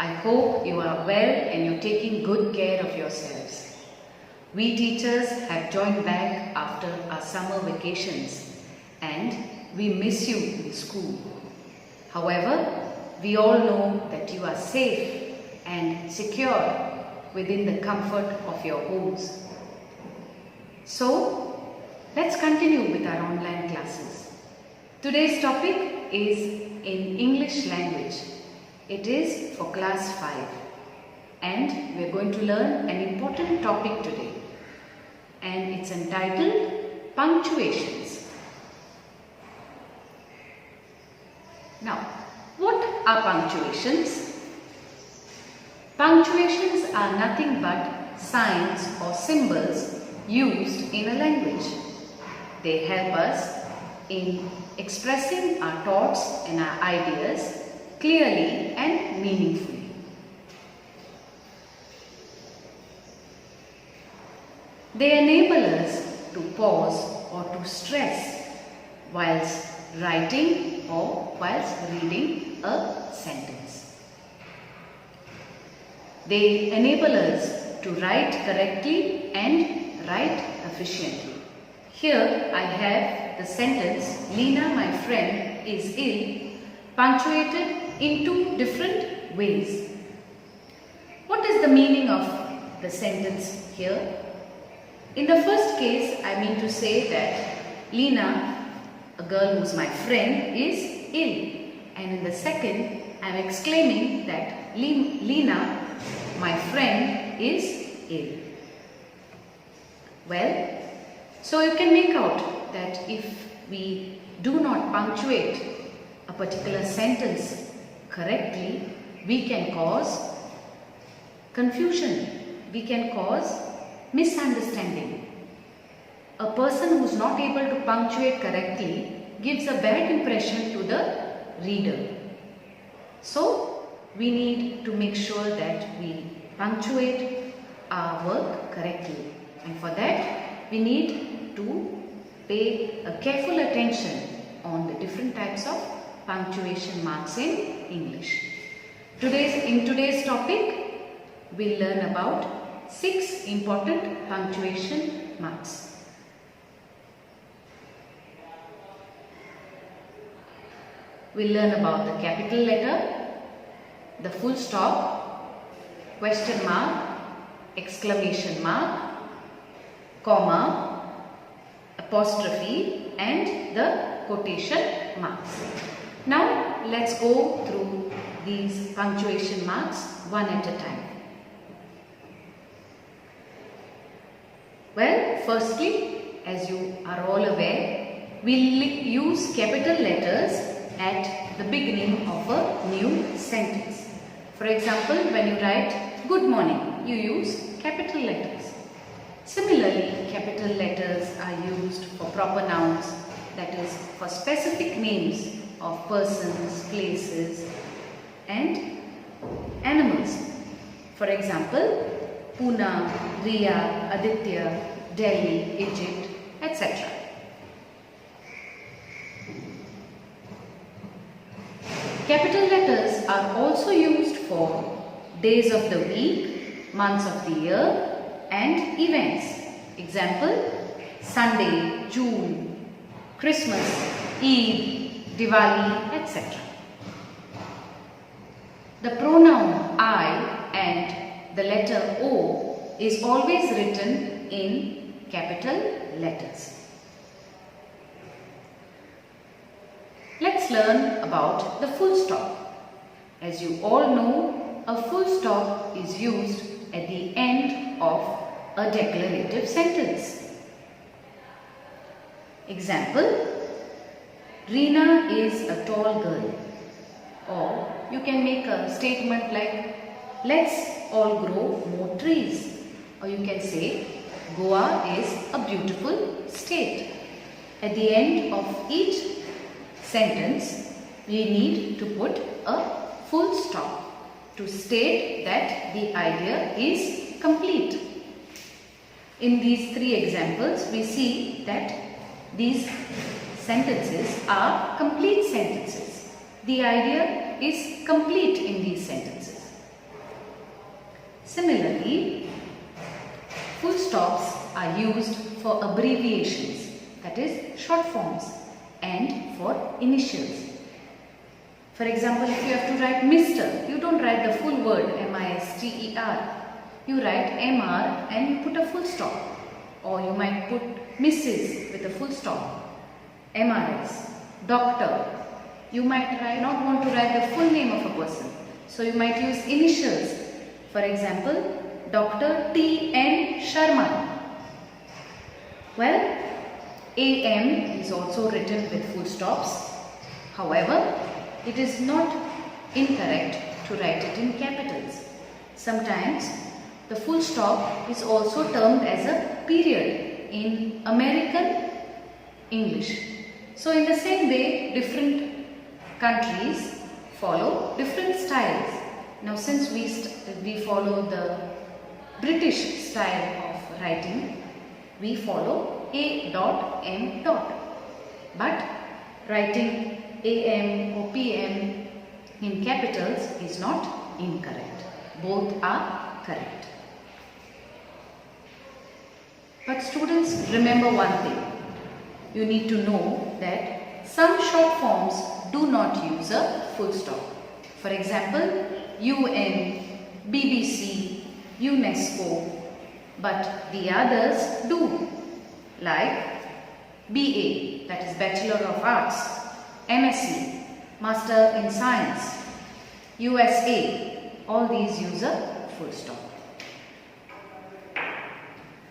I hope you are well and you're taking good care of yourselves. We teachers have joined back after our summer vacations and we miss you in school. However, we all know that you are safe and secure within the comfort of your homes. So, let's continue with our online classes. Today's topic is in English language. It is for class 5 and we are going to learn an important topic today, and it's entitled Punctuations. Now, what are punctuations? Punctuations are nothing but signs or symbols used in a language. They help us in expressing our thoughts and our ideas clearly and meaningfully. They enable us to pause or to stress whilst writing or whilst reading a sentence. They enable us to write correctly and write efficiently. Here I have the sentence, Lena, my friend, is ill, punctuated in 2 different ways. What is the meaning of the sentence here? In the first case, I mean to say that Lena, a girl who's my friend, is ill. And in the second, I am exclaiming that Lena, my friend, is ill. Well, so you can make out that if we do not punctuate a particular sentence correctly, we can cause confusion, we can cause misunderstanding. A person who is not able to punctuate correctly gives a bad impression to the reader. So, we need to make sure that we punctuate our work correctly, and for that we need to pay a careful attention on the different types of punctuation marks in English. In today's topic, we'll learn about 6 important punctuation marks. We'll learn about the capital letter, the full stop, question mark, exclamation mark, comma, apostrophe and the quotation marks. Now let's go through these punctuation marks one at a time. Well, firstly, as you are all aware, we'll use capital letters at the beginning of a new sentence. For example, when you write good morning, you use capital letters. Similarly, capital letters are used for proper nouns, that is for specific names of persons, places and animals. For example, Pune, Riya, Aditya, Delhi, Egypt, etc. Capital letters are also used for days of the week, months of the year and events. Example, Sunday, June, Christmas, Eid, Diwali, etc. The pronoun I and the letter O is always written in capital letters. Let's learn about the full stop. As you all know, a full stop is used at the end of a declarative sentence. Example, Reena is a tall girl. Or you can make a statement like, let's all grow more trees. Or you can say, Goa is a beautiful state. At the end of each sentence, we need to put a full stop to state that the idea is complete. In these 3 examples, we see that these sentences are complete sentences. The idea is complete in these sentences. Similarly, full stops are used for abbreviations, that is short forms, and for initials. For example, if you have to write Mr., you don't write the full word M-I-S-T-E-R. You write M-R and you put a full stop. Or you might put Mrs. with a full stop. M-R-S. Doctor. You might not want to write the full name of a person. So you might use initials. For example, Dr. T.N. Sharma. Well, A.M. is also written with full stops. However, it is not incorrect to write it in capitals. Sometimes the full stop is also termed as a period in American English. So in the same way, different countries follow different styles. Now since we follow the British style of writing, we follow A.M. But writing AM or PM in capitals is not incorrect. Both are correct. But students, remember one thing. You need to know that some short forms do not use a full stop. For example, UN, BBC, UNESCO, but the others do. Like BA, that is Bachelor of Arts, MSc, Master in Science, USA, all these use a full stop.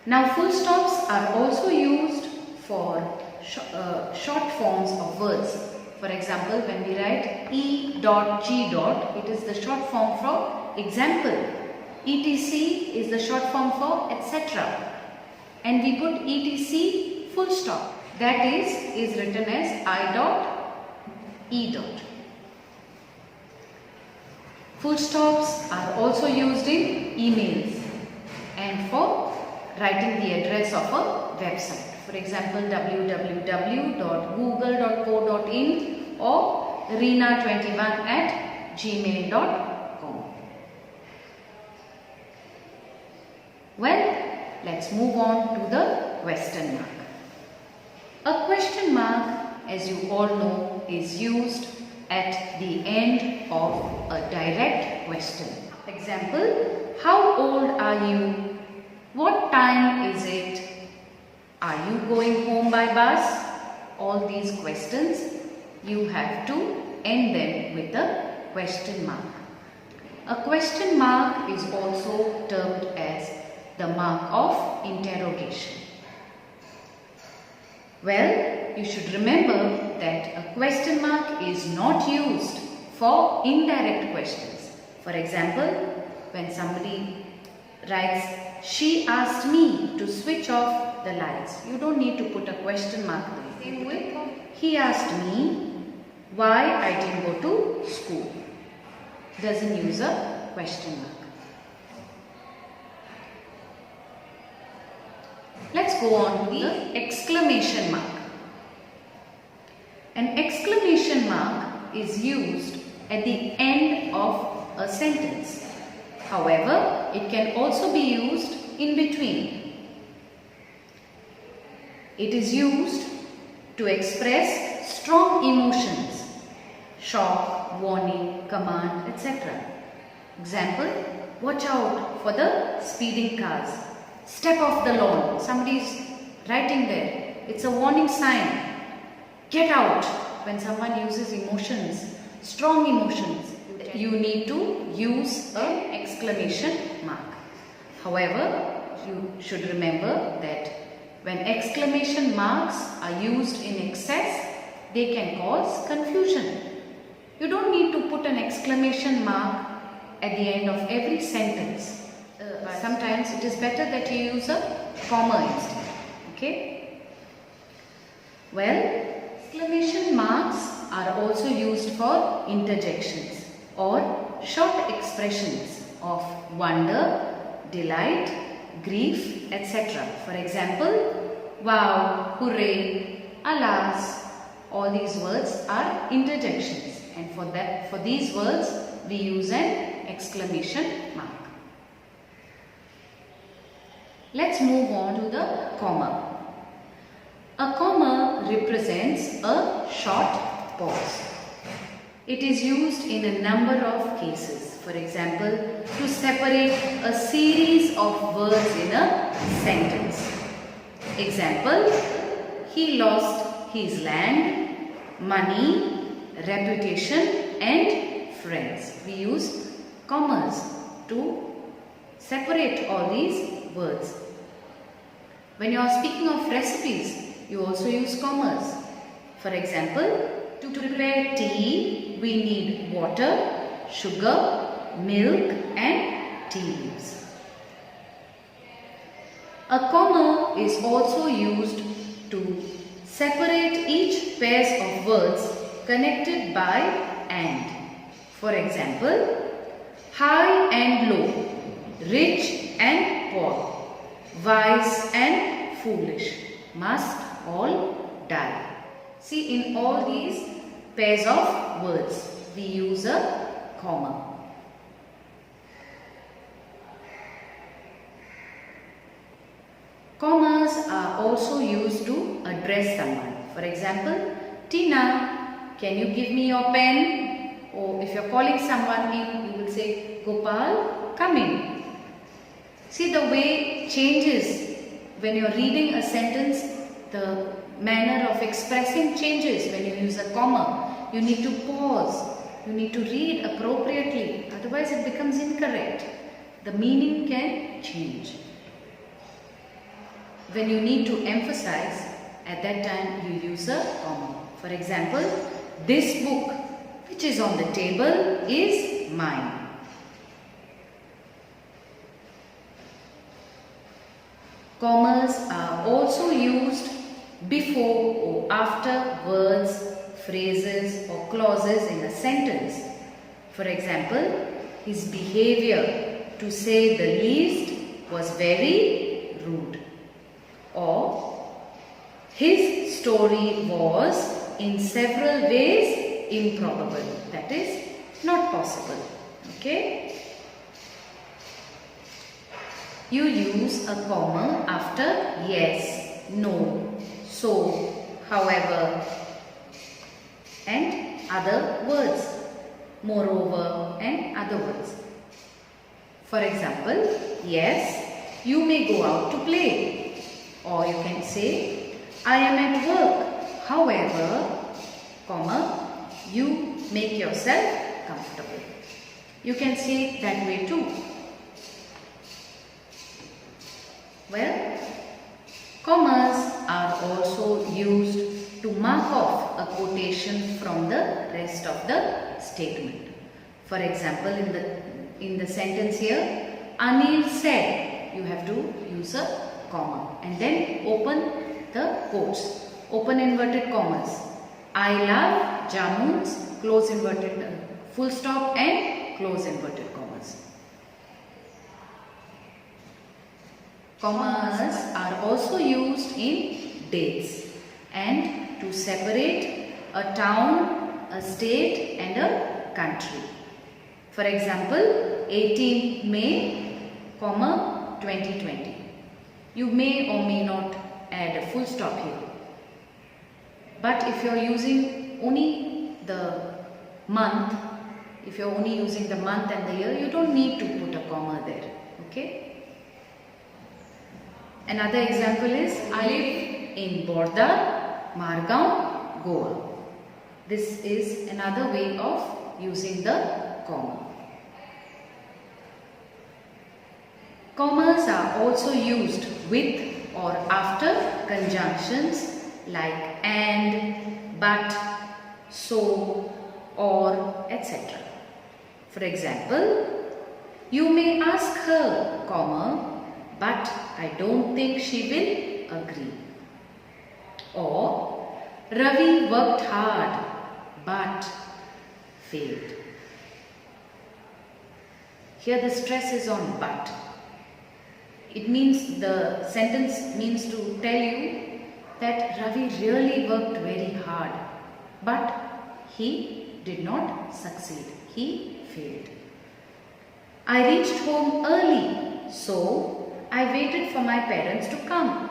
Now full stops are also used for short forms of words. For example, when we write E.G. it is the short form for example. ETC is the short form for etc. And we put ETC full stop. That is written as I.E. Full stops are also used in emails and for writing the address of a website. For example, www.google.co.in or reena21@gmail.com. Well, let's move on to the question mark. A question mark, as you all know, is used at the end of a direct question. Example, how old are you? What time is it? Are you going home by bus? All these questions, you have to end them with a question mark. A question mark is also termed as the mark of interrogation. Well, you should remember that a question mark is not used for indirect questions. For example, when somebody writes, she asked me to switch off the lights. You don't need to put a question mark there. Same way, he asked me why I didn't go to school. Doesn't use a question mark. Let's go on to the exclamation mark. An exclamation mark is used at the end of a sentence. However, it can also be used in between. It is used to express strong emotions, shock, warning, command, etc. Example, watch out for the speeding cars. Step off the lawn. Somebody is writing there. It's a warning sign. Get out. When someone uses emotions, strong emotions, you need to use an exclamation mark. However, you should remember that when exclamation marks are used in excess, they can cause confusion. You don't need to put an exclamation mark at the end of every sentence. Sometimes it is better that you use a comma instead. Okay? Well, exclamation marks are also used for interjections or short expressions of wonder, delight, grief, etc. For example, wow, hooray, alas. All these words are interjections, and for these words we use an exclamation mark. Let's move on to the comma. A comma represents a short pause. It is used in a number of cases. For example, to separate a series of words in a sentence. Example, he lost his land, money, reputation and friends. We use commas to separate all these words. When you are speaking of recipes, you also use commas. For example, to prepare tea, we need water, sugar, milk and tea leaves. A comma is also used to separate each pairs of words connected by and. For example, high and low, rich and poor, wise and foolish, must all die. See, in all these pairs of words, we use a comma. Commas are also used to address someone. For example, Tina, can you give me your pen? Or if you're calling someone in, you will say, Gopal, come in. See, the way changes when you're reading a sentence, the manner of expressing changes when you use a comma. You need to pause. You need to read appropriately. Otherwise, it becomes incorrect. The meaning can change. When you need to emphasize, at that time you use a comma. For example, this book which is on the table is mine. Commas are also used before or after words, phrases or clauses in a sentence. For example, his behavior, to say the least, was very rude. Or, his story was in several ways improbable. That is not possible. Okay? You use a comma after yes, no, so, however and other words, moreover and other words. For example, yes, you may go out to play. Or you can say, I am at work. However, comma, you make yourself comfortable. You can say it that way too. Well, commas are also used to mark off a quotation from the rest of the statement. For example, in the sentence here, Anil said, you have to use a comma and then open the quotes, open inverted commas. I love jamuns, close inverted, full stop and close inverted commas. Commas are also used in dates and to separate a town, a state and a country. For example, 18 May, 2020. You may or may not add a full stop here. But if you are using only the month, if you are only using the month and the year, you don't need to put a comma there. Okay? Another example is, I live in Borda, Margaon, Goa. This is another way of using the comma. Commas are also used with or after conjunctions like and, but, so, or, etc. For example, you may ask her, comma, but I don't think she will agree. Or, Ravi worked hard but failed. Here the stress is on but. It means, the sentence means to tell you that Ravi really worked very hard, but he did not succeed. He failed. I reached home early, so I waited for my parents to come.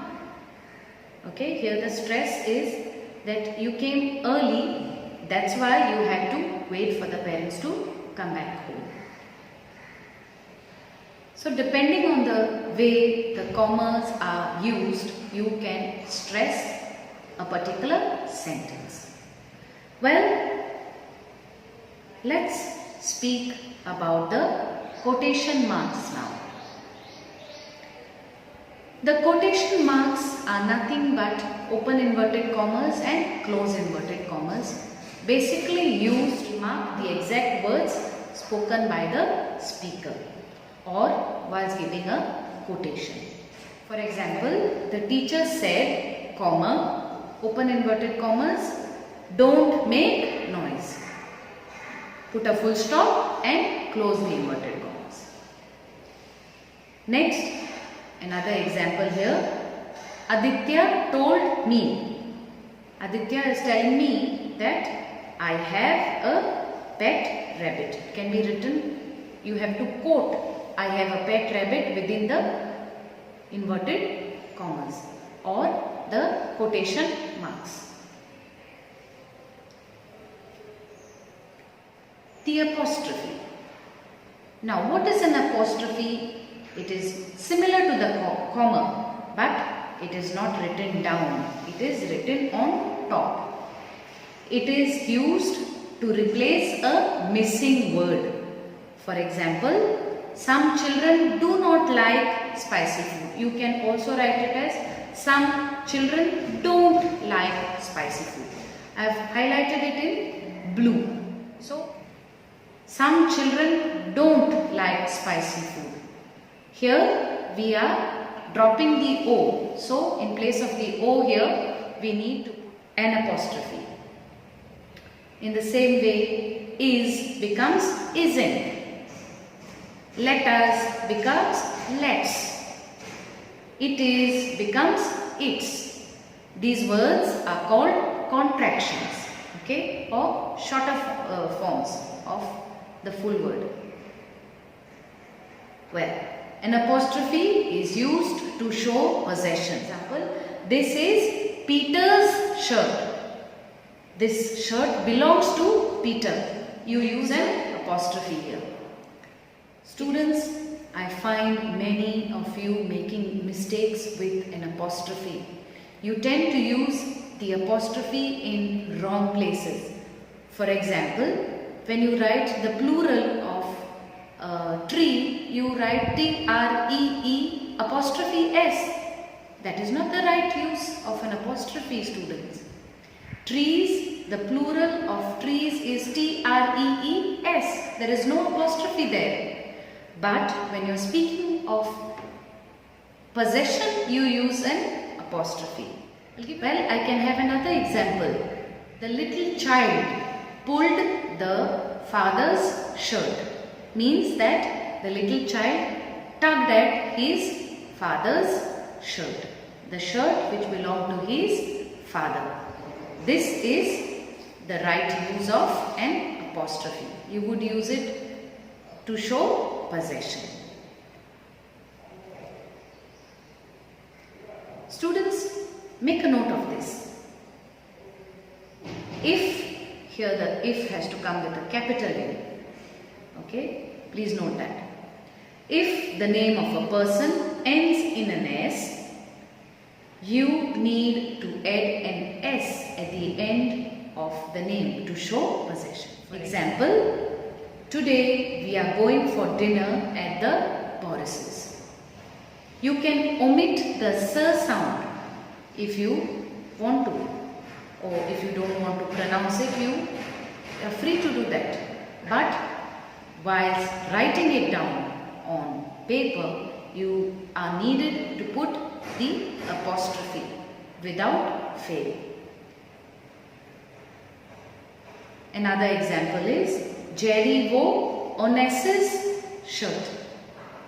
Okay, here the stress is that you came early, that's why you had to wait for the parents to come back home. So depending on the way the commas are used, you can stress a particular sentence. Well, let's speak about the quotation marks now. The quotation marks are nothing but open inverted commas and close inverted commas, basically used to mark the exact words spoken by the speaker or whilst giving a quotation. For example, the teacher said, comma, open inverted commas, don't make noise. Put a full stop and close the inverted commas. Next, another example here. Aditya told me. Aditya is telling me that I have a pet rabbit. It can be written, you have to quote, I have a pet rabbit within the inverted commas or the quotation marks. The apostrophe. Now, what is an apostrophe? It is similar to the comma, but it is not written down. It is written on top. It is used to replace a missing word. For example, some children do not like spicy food. You can also write it as some children don't like spicy food. I have highlighted it in blue. So, some children don't like spicy food. Here we are dropping the O. So, in place of the O here, we need to put an apostrophe. In the same way, is becomes isn't. Let us becomes let's. It is becomes it's. These words are called contractions, okay, or shorter forms of the full word. Well, an apostrophe is used to show possession. Example, this is Peter's shirt. This shirt belongs to Peter. You use an apostrophe here. Students, I find many of you making mistakes with an apostrophe. You tend to use the apostrophe in wrong places. For example, when you write the plural of tree, you write T-R-E-E apostrophe S. That is not the right use of an apostrophe, students. Trees, the plural of trees is T-R-E-E-S. There is no apostrophe there. But when you are speaking of possession, you use an apostrophe. Well, I can have another example. The little child pulled the father's shirt. Means that the little child tugged at his father's shirt. The shirt which belonged to his father. This is the right use of an apostrophe. You would use it to show possession. Students, make a note of this. If, here the if has to come with a capital N. Okay, please note that. If the name of a person ends in an S, you need to add an S at the end of the name to show possession. For example, today we are going for dinner at the Boris's. You can omit the sir sound if you want to, or if you don't want to pronounce it, you are free to do that. But whilst writing it down on paper, you are needed to put the apostrophe without fail. Another example is Jerry wore Onassis' shirt.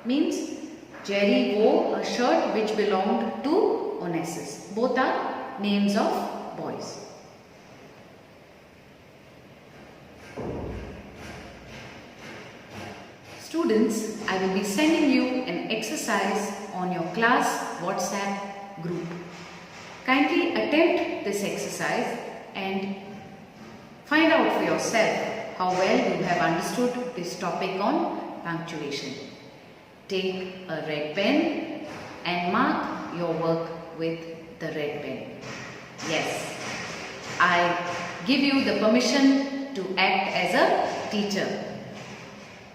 Means Jerry wore a shirt which belonged to Onassis. Both are names of boys. Students, I will be sending you an exercise on your class WhatsApp group. Kindly attempt this exercise and find out for yourself how well you have understood this topic on punctuation. Take a red pen and mark your work with the red pen. Yes, I give you the permission to act as a teacher.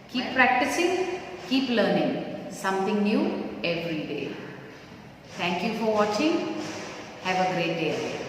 Keep practicing, keep learning something new every day. Thank you for watching. Have a great day ahead.